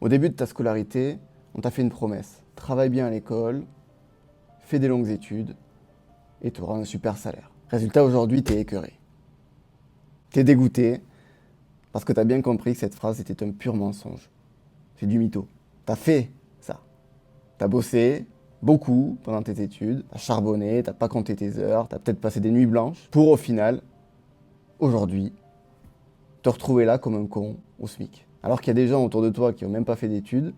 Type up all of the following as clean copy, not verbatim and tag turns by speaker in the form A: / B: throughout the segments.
A: Au début de ta scolarité, on t'a fait une promesse. Travaille bien à l'école, fais des longues études, et tu auras un super salaire. Résultat, aujourd'hui, t'es écœuré. T'es dégoûté, parce que t'as bien compris que cette phrase était un pur mensonge. C'est du mytho. T'as fait ça. T'as bossé beaucoup pendant tes études, t'as charbonné, t'as pas compté tes heures, t'as peut-être passé des nuits blanches, pour au final, aujourd'hui, te retrouver là comme un con au SMIC. Alors qu'il y a des gens autour de toi qui n'ont même pas fait d'études,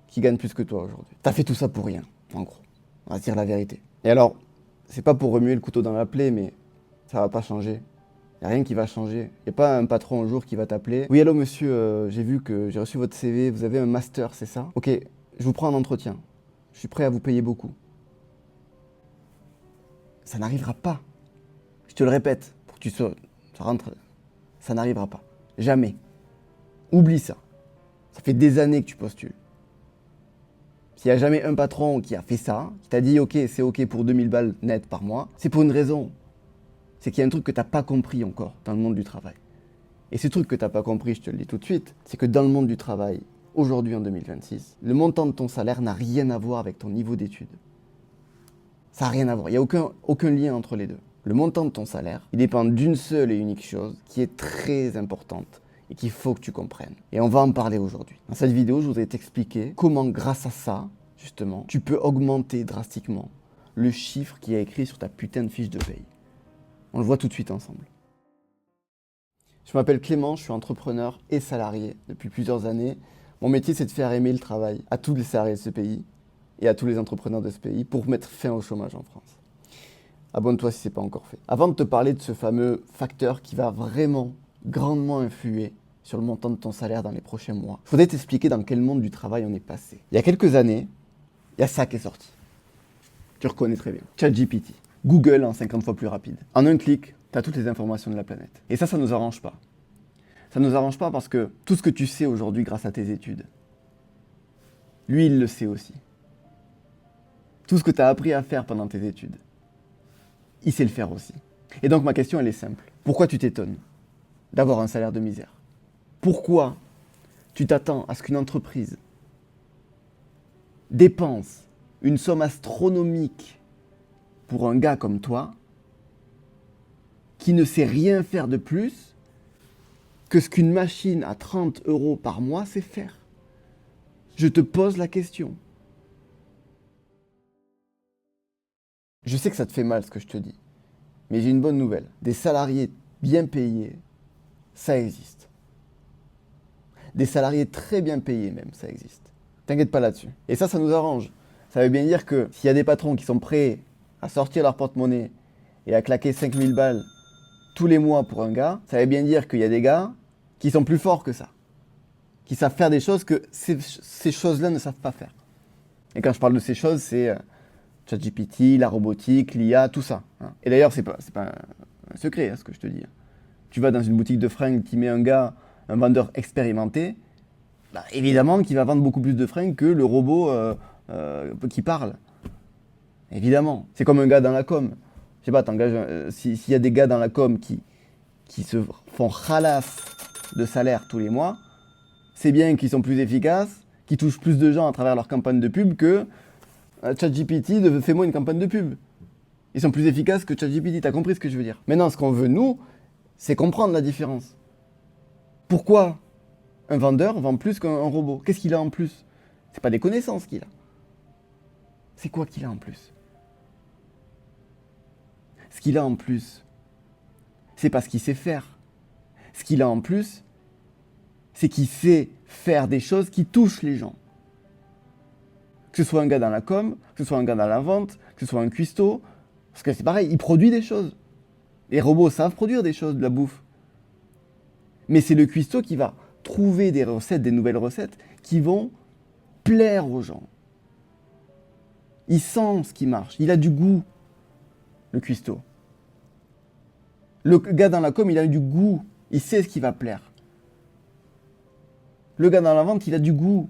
A: qui gagnent plus que toi aujourd'hui. T'as fait tout ça pour rien, en gros. On va se dire la vérité. Et alors, c'est pas pour remuer le couteau dans la plaie, mais ça va pas changer. Y a rien qui va changer. Y a pas un patron un jour qui va t'appeler. Oui, allô monsieur, j'ai vu que j'ai reçu votre CV, vous avez un master, c'est ça? Ok, je vous prends en entretien. Je suis prêt à vous payer beaucoup. Ça n'arrivera pas. Je te le répète, pour que ça rentre. Ça n'arrivera pas. Jamais. Oublie ça. Ça fait des années que tu postules. S'il n'y a jamais un patron qui a fait ça, qui t'a dit ok, c'est ok pour 2000 balles net par mois, c'est pour une raison. C'est qu'il y a un truc que tu n'as pas compris encore dans le monde du travail. Et ce truc que tu n'as pas compris, je te le dis tout de suite, c'est que dans le monde du travail, aujourd'hui en 2026, le montant de ton salaire n'a rien à voir avec ton niveau d'études. Ça n'a rien à voir. Il n'y a aucun lien entre les deux. Le montant de ton salaire, il dépend d'une seule et unique chose qui est très importante et qu'il faut que tu comprennes. Et on va en parler aujourd'hui. Dans cette vidéo, je voudrais t'expliquer comment, grâce à ça, justement, tu peux augmenter drastiquement le chiffre qui est écrit sur ta putain de fiche de paye. On le voit tout de suite ensemble. Je m'appelle Clément, je suis entrepreneur et salarié depuis plusieurs années. Mon métier, c'est de faire aimer le travail à tous les salariés de ce pays et à tous les entrepreneurs de ce pays pour mettre fin au chômage en France. Abonne-toi si ce n'est pas encore fait. Avant de te parler de ce fameux facteur qui va vraiment grandement influer sur le montant de ton salaire dans les prochains mois, je voudrais t'expliquer dans quel monde du travail on est passé. Il y a quelques années, il y a ça qui est sorti. Tu reconnais très bien. ChatGPT. Google en 50 fois plus rapide. En un clic, tu as toutes les informations de la planète. Et ça nous arrange pas. Ça nous arrange pas parce que tout ce que tu sais aujourd'hui grâce à tes études, lui, il le sait aussi. Tout ce que tu as appris à faire pendant tes études, il sait le faire aussi. Et donc ma question, elle est simple. Pourquoi tu t'étonnes d'avoir un salaire de misère? Pourquoi tu t'attends à ce qu'une entreprise dépense une somme astronomique pour un gars comme toi, qui ne sait rien faire de plus que ce qu'une machine à 30 € par mois sait faire? Je te pose la question. Je sais que ça te fait mal ce que je te dis, mais j'ai une bonne nouvelle. Des salariés bien payés, ça existe. Des salariés très bien payés même, ça existe. T'inquiète pas là-dessus. Et ça nous arrange. Ça veut bien dire que s'il y a des patrons qui sont prêts à sortir leur porte-monnaie et à claquer 5000 balles tous les mois pour un gars, ça veut bien dire qu'il y a des gars qui sont plus forts que ça. Qui savent faire des choses que ces choses-là ne savent pas faire. Et quand je parle de ces choses, c'est ChatGPT, la robotique, l'IA, tout ça. Hein. Et d'ailleurs, c'est pas un secret, hein, ce que je te dis. Tu vas dans une boutique de fringues, tu mets un gars, un vendeur expérimenté, bah, évidemment qu'il va vendre beaucoup plus de fringues que le robot qui parle. Évidemment. C'est comme un gars dans la com. Je sais pas, t'engages, s'il y a des gars dans la com qui se font ralasse de salaire tous les mois, c'est bien qu'ils sont plus efficaces, qu'ils touchent plus de gens à travers leur campagne de pub que ChatGPT, fais-moi une campagne de pub. Ils sont plus efficaces que ChatGPT, t'as compris ce que je veux dire? Maintenant, ce qu'on veut, nous, c'est comprendre la différence. Pourquoi un vendeur vend plus qu'un robot? Qu'est-ce qu'il a en plus? C'est pas des connaissances qu'il a. C'est quoi qu'il a en plus? Ce qu'il a en plus, c'est pas ce qu'il sait faire. Ce qu'il a en plus, c'est qu'il sait faire des choses qui touchent les gens. Que ce soit un gars dans la com, que ce soit un gars dans la vente, que ce soit un cuistot, parce que c'est pareil, il produit des choses. Les robots savent produire des choses, de la bouffe. Mais c'est le cuistot qui va trouver des recettes, des nouvelles recettes, qui vont plaire aux gens. Il sent ce qui marche, il a du goût, le cuistot. Le gars dans la com, il a du goût, il sait ce qui va plaire. Le gars dans la vente, il a du goût,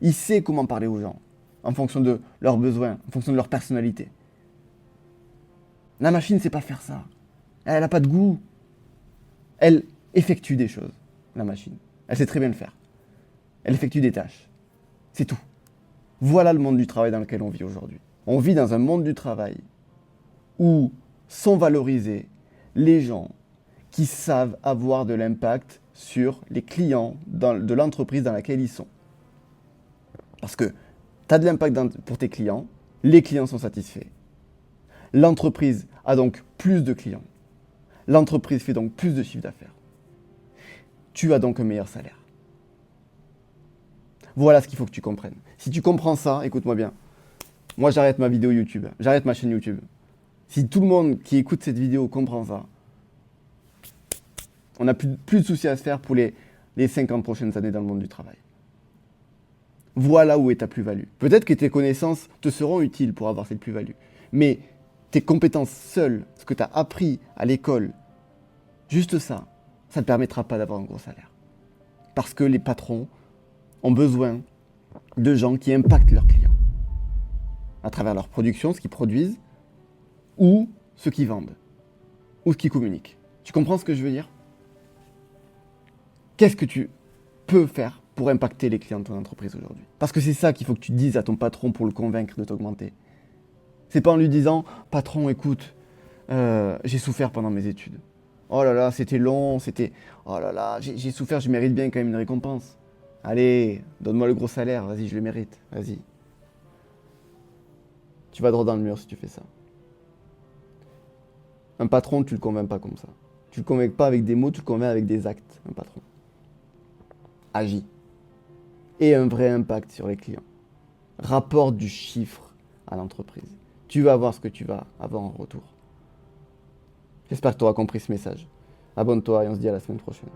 A: il sait comment parler aux gens, en fonction de leurs besoins, en fonction de leur personnalité. La machine ne sait pas faire ça. Elle n'a pas de goût. Elle effectue des choses, la machine. Elle sait très bien le faire. Elle effectue des tâches. C'est tout. Voilà le monde du travail dans lequel on vit aujourd'hui. On vit dans un monde du travail où sont valorisés les gens qui savent avoir de l'impact sur les clients de l'entreprise dans laquelle ils sont. Parce que tu as de l'impact pour tes clients, les clients sont satisfaits. L'entreprise a donc plus de clients. L'entreprise fait donc plus de chiffre d'affaires. Tu as donc un meilleur salaire. Voilà ce qu'il faut que tu comprennes. Si tu comprends ça, écoute-moi bien. Moi, j'arrête ma vidéo YouTube. J'arrête ma chaîne YouTube. Si tout le monde qui écoute cette vidéo comprend ça, on n'a plus de soucis à se faire pour les 50 prochaines années dans le monde du travail. Voilà où est ta plus-value. Peut-être que tes connaissances te seront utiles pour avoir cette plus-value. Mais tes compétences seules, ce que tu as appris à l'école, juste ça, ça ne te permettra pas d'avoir un gros salaire. Parce que les patrons ont besoin de gens qui impactent leurs clients. À travers leur production, ce qu'ils produisent, ou ce qu'ils vendent, ou ce qu'ils communiquent. Tu comprends ce que je veux dire ? Qu'est-ce que tu peux faire pour impacter les clients de ton entreprise aujourd'hui ? Parce que c'est ça qu'il faut que tu dises à ton patron pour le convaincre de t'augmenter. C'est pas en lui disant « Patron, écoute, j'ai souffert pendant mes études. Oh là là, c'était long, oh là là, j'ai souffert, je mérite bien quand même une récompense. Allez, donne-moi le gros salaire, vas-y, je le mérite, vas-y. » Tu vas droit dans le mur si tu fais ça. Un patron, tu le convaincs pas comme ça. Tu le convaincs pas avec des mots, tu le convaincs avec des actes, un patron. Agis. Et un vrai impact sur les clients. Rapporte du chiffre à l'entreprise. Tu vas avoir ce que tu vas avoir en retour. J'espère que tu auras compris ce message. Abonne-toi et on se dit à la semaine prochaine.